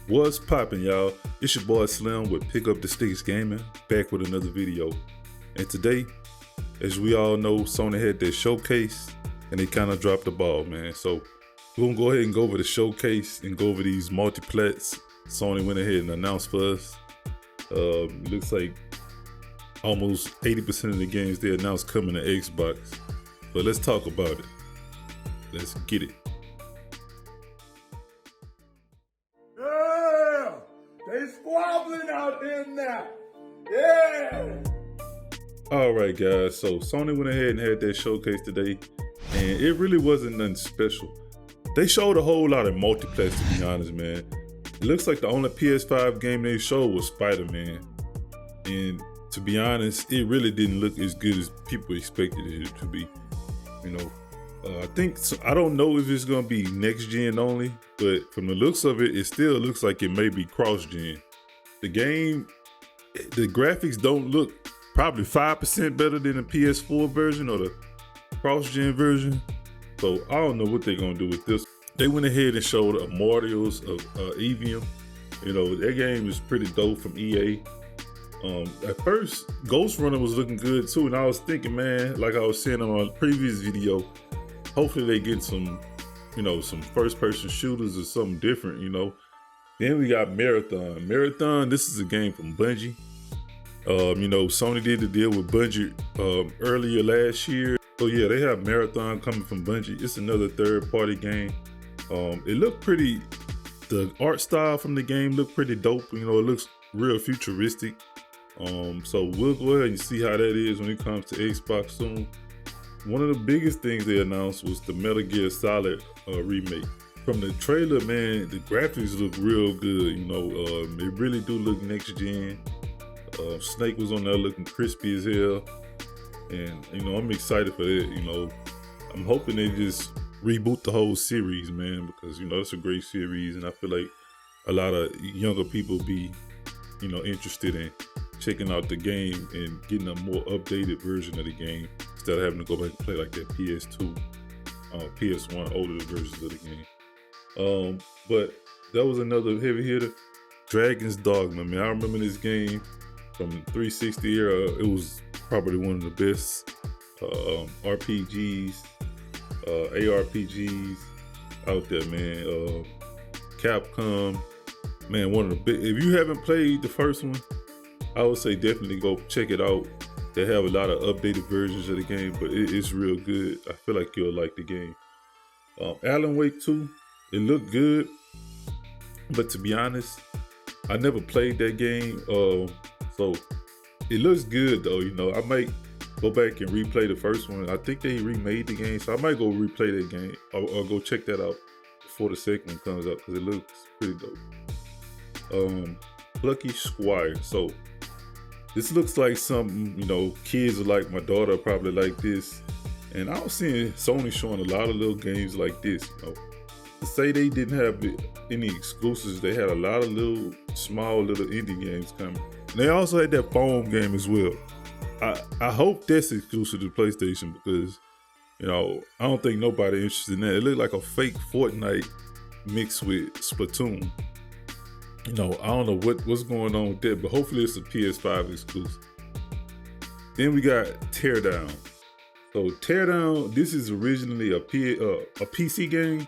What's poppin', y'all? It's your boy Slim with Pick Up the Sticks Gaming, back with another video. And today, as we all know, Sony had their showcase and they kind of dropped the ball, man. So we're gonna go ahead and go over the showcase and go over these multiplats Sony went ahead and announced for us. Looks like almost 80% of the games they announced coming to Xbox. But let's talk about it. Let's get it. Yeah! They squabbling out there now. Yeah! Alright guys, so Sony went ahead and had their showcase today, and it really wasn't nothing special. They showed a whole lot of multiplats, to be honest, man. It looks like the only PS5 game they showed was Spiderman. And to be honest, it really didn't look as good as people expected it to be. You know, I don't know if it's gonna be next gen only, but from the looks of it, it still looks like it may be cross gen. The game, the graphics don't look probably 5% better than the PS4 version or the cross gen version. So I don't know what they're gonna do with this. They went ahead and showed Immortals of Evium. You know, that game is pretty dope from EA. At first, Ghost Runner was looking good too, and I was thinking, man, like I was saying on my previous video, hopefully they get some, you know, some first-person shooters or something different, you know. Then we got Marathon. Marathon, this is a game from Bungie. You know, Sony did the deal with Bungie earlier last year. So yeah, they have Marathon coming from Bungie. It's another third-party game. It looked pretty, the art style from the game looked pretty dope. You know, it looks real futuristic. So we'll go ahead and see how that is when it comes to Xbox soon. One of the biggest things they announced was the Metal Gear Solid remake. From the trailer, man, the graphics look real good. You know, they really do look next gen. Snake was on there looking crispy as hell. And, you know, I'm excited for that. You know, I'm hoping they just reboot the whole series, man, because, you know, it's a great series. And I feel like a lot of younger people be, you know, interested in checking out the game and getting a more updated version of the game instead of having to go back and play like that PS2, PS1 older versions of the game. But that was another heavy hitter. Dragon's Dogma, man. I remember this game from the 360 era. It was probably one of the best RPGs, ARPGs out there, man. Capcom, man, one of the big. If you haven't played the first one, I would say definitely go check it out. They have a lot of updated versions of the game, but it's real good. I feel like you'll like the game. Alan Wake 2, it looked good, but to be honest, I never played that game. So it looks good though. You know, I might go back and replay the first one. I think they remade the game, so I might go replay that game or go check that out before the second one comes up because it looks pretty dope. Lucky Squire. So this looks like something, you know, kids are like, my daughter probably like this. And I was seeing Sony showing a lot of little games like this, you know. To say they didn't have any exclusives, they had a lot of little, small little indie games coming. And they also had that phone game as well. I hope that's exclusive to PlayStation because, you know, I don't think nobody interested in that. It looked like a fake Fortnite mixed with Splatoon. You know, I don't know what's going on with that, but hopefully it's a PS5 exclusive. Then we got Teardown. So Teardown, this is originally a PC game.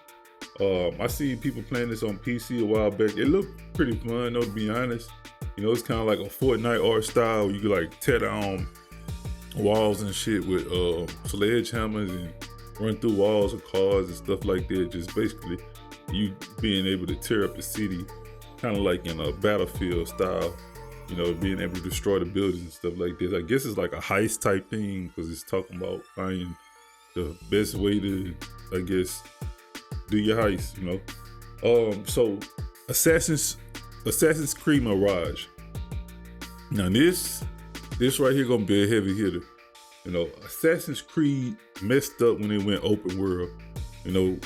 I see people playing this on PC a while back. It looked pretty fun though, to be honest. You know, it's kind of like a Fortnite art style. You could like tear down walls and shit with sledgehammers and run through walls of cars and stuff like that. Just basically you being able to tear up the city, kind of like in a Battlefield style, you know, being able to destroy the buildings and stuff like this. I guess it's like a heist type thing because it's talking about finding the best way to, I guess, do your heist, you know. So Assassin's Creed Mirage. Now this right here gonna be a heavy hitter. You know, Assassin's Creed messed up when they went open world. You know,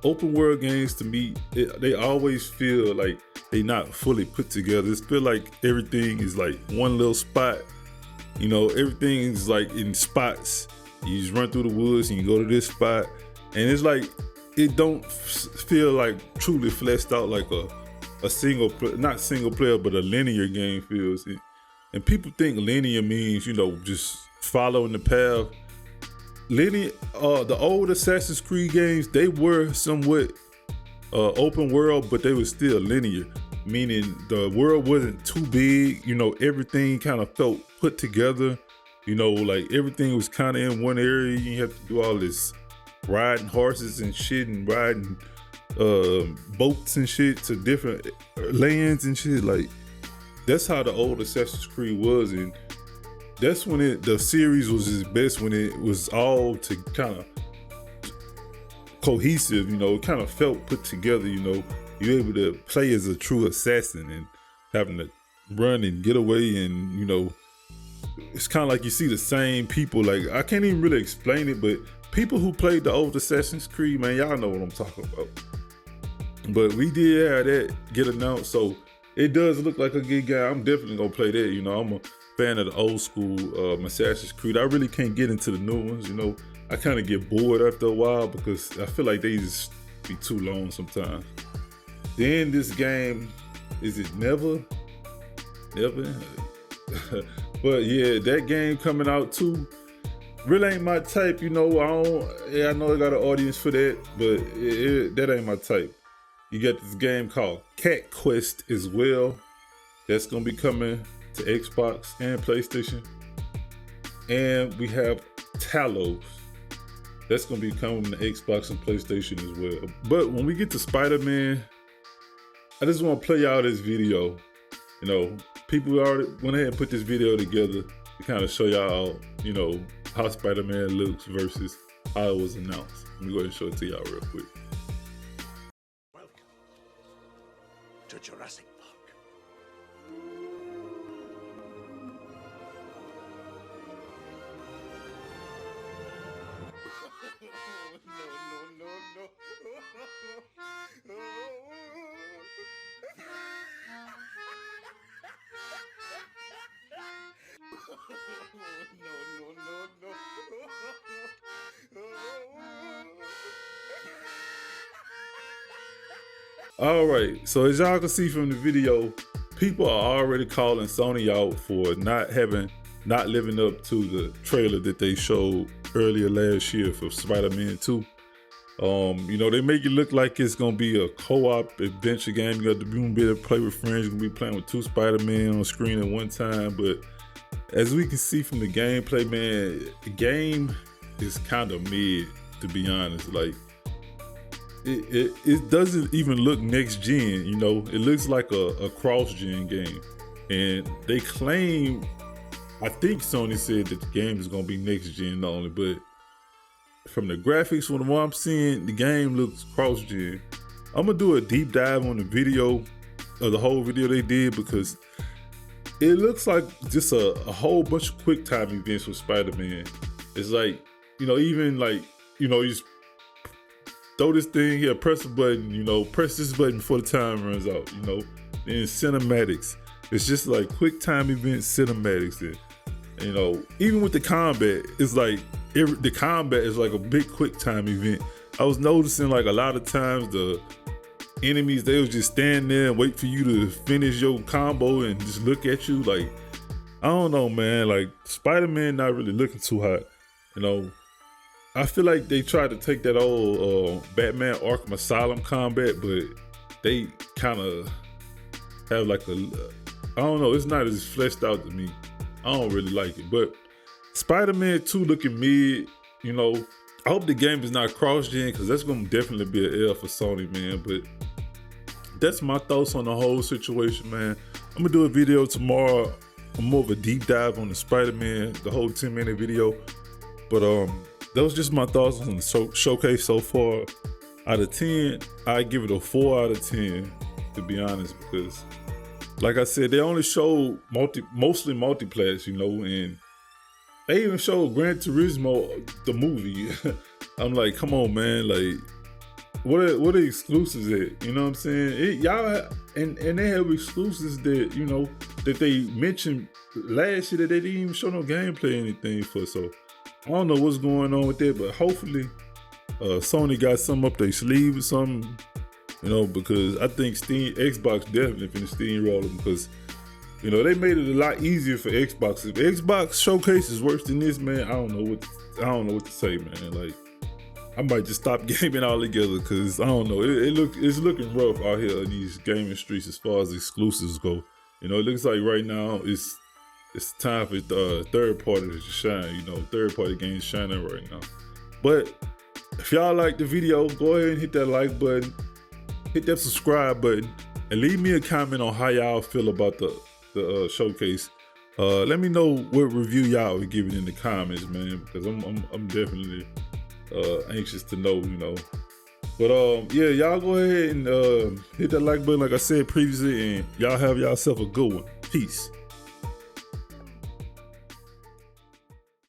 open world games to me, they always feel like they not fully put together. It feel like everything is like one little spot. You know, everything is like in spots. You just run through the woods and you go to this spot, and it's like it don't feel like truly fleshed out like a not single player, but a linear game feels. And people think linear means, just following the path. Linear, the old Assassin's Creed games, they were somewhat open world, but they were still linear, meaning the world wasn't too big. Everything kind of felt put together. Like everything was kind of in one area. You have to do all this riding horses and shit and riding boats and shit to different lands and shit. Like that's how the old Assassin's Creed was, and that's when the series was its best, when it was all to kind of cohesive. It kind of felt put together. You're able to play as a true assassin and having to run and get away, and it's kind of like you see the same people. Like I can't even really explain it, but people who played the old Assassin's Creed, man, y'all know what I'm talking about. But we did have that get announced, so it does look like a good game. I'm definitely gonna play that. I'm a fan of the old school Assassin's Creed. I really can't get into the new ones. I kind of get bored after a while because I feel like they just be too long sometimes. Then this game, is it Never? But yeah, that game coming out too. Really ain't my type, I know I got an audience for that, but that ain't my type. You got this game called Cat Quest as well. That's gonna be coming to Xbox and PlayStation. And we have Talos. That's gonna be coming to Xbox and PlayStation as well. But when we get to Spider-Man, I just want to play y'all this video. People already went ahead and put this video together to kind of show y'all, how Spider-Man looks versus how it was announced. Let me go ahead and show it to y'all real quick. Welcome to Jurassic Park. All right, so as y'all can see from the video, people are already calling Sony out for not living up to the trailer that they showed earlier last year for Spider-Man 2. They make it look like it's gonna be a co-op adventure game. You got to be able to play with friends. You're gonna be playing with two Spider-Man on screen at one time. But as we can see from the gameplay, man, the game is kind of mid, to be honest. Like it doesn't even look next gen. It looks like a cross-gen game, and they claim, I think Sony said that the game is gonna be next gen only, but from the graphics, from what I'm seeing, the game looks cross-gen. I'm gonna do a deep dive on the video, the whole video they did, because it looks like just a whole bunch of quick time events with Spider-Man. It's like, even like, you just throw this thing here, press a button, press this button before the time runs out, Then cinematics. It's just like quick time events, cinematics. And, even with the combat, it's like, the combat is like a big quick time event. I was noticing like a lot of times the enemies, they would just stand there and wait for you to finish your combo and just look at you. Like, I don't know, man. Like Spider-Man not really looking too hot. I feel like they tried to take that old Batman Arkham Asylum combat, but they kind of have like I don't know, it's not as fleshed out to me. I don't really like it, but Spider-Man 2 looking mid. I hope the game is not cross-gen, because that's gonna definitely be an L for Sony, man. But that's my thoughts on the whole situation, man. I'm gonna do a video tomorrow, more of a deep dive on the Spider-Man, the whole 10-minute video. But that was just my thoughts on the showcase so far. Out of 10, I give it a 4 out of 10, to be honest, because like I said, they only showed mostly multiplats, and they even showed Gran Turismo, the movie. I'm like, come on, man. Like, what are exclusives at? You know what I'm saying? Y'all, and they have exclusives that, that they mentioned last year that they didn't even show no gameplay or anything for. So I don't know what's going on with that, but hopefully Sony got something up their sleeve or something You know, because I think Xbox definitely finna steamroll them because, you know, they made it a lot easier for Xbox. If Xbox showcase is worse than this, man, I don't know what to say, man. Like, I might just stop gaming altogether because I don't know. It's looking rough out here in these gaming streets as far as exclusives go. You know, it looks like right now it's time for third party to shine. You know, third party games shining right now. But if y'all like the video, go ahead and hit that like button, hit that subscribe button, and leave me a comment on how y'all feel about the showcase. Let me know what review y'all would give it in the comments, man, because I'm definitely anxious to know, you know. But yeah, y'all go ahead and hit that like button like I said previously, and y'all have yourself a good one. Peace.